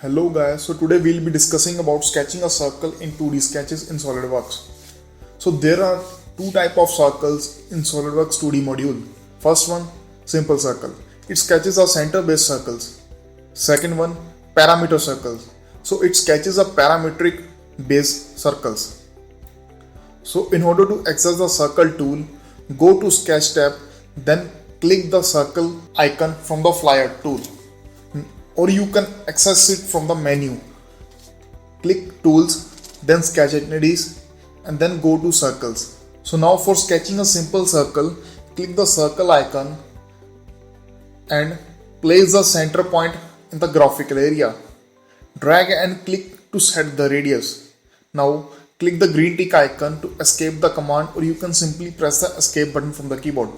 Hello guys, so today we'll be discussing about sketching a circle in 2D sketches in SolidWorks. So there are two type of circles in SolidWorks 2D module. First one, simple circle. It sketches a center based circles. Second one, parameter circles. So it sketches a parametric based circles. So in order to access the circle tool, go to sketch tab, then click the circle icon from the flyer tool. Or you can access it from the menu. Click tools, then sketch entities, and then go to circles. So now for sketching a simple circle, click the circle icon and place the center point in the graphical area. Drag and click to set the radius. Now click the green tick icon to escape the command, or you can simply press the escape button from the keyboard.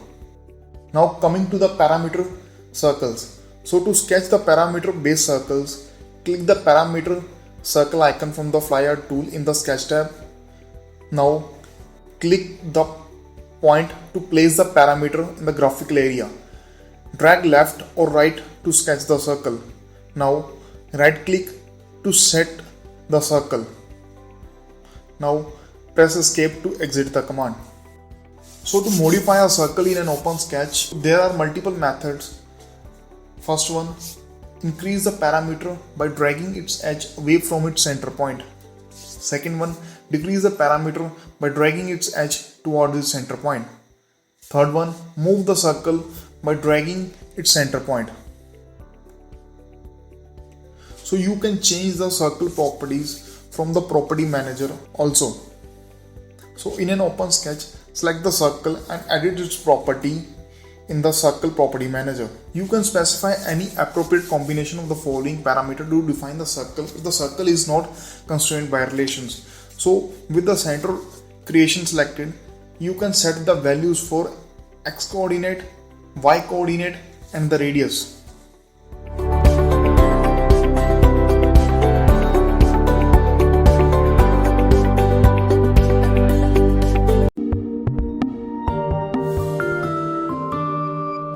Now coming to the parameter circles. So to sketch the parameter based circles, click the parameter circle icon from the flyer tool in the sketch tab. Now click the point to place the parameter in the graphical area. Drag left or right to sketch the circle. Now right click to set the circle. Now press escape to exit the command. So to modify a circle in an open sketch, there are multiple methods. First one, increase the parameter by dragging its edge away from its center point. Second one, decrease the parameter by dragging its edge toward its center point. Third one, move the circle by dragging its center point. So you can change the circle properties from the property manager also. So in an open sketch, select the circle and edit its property in the circle property manager. You can specify any appropriate combination of the following parameter to define the circle if the circle is not constrained by relations. So with the center creation selected, you can set the values for x coordinate, y coordinate and the radius.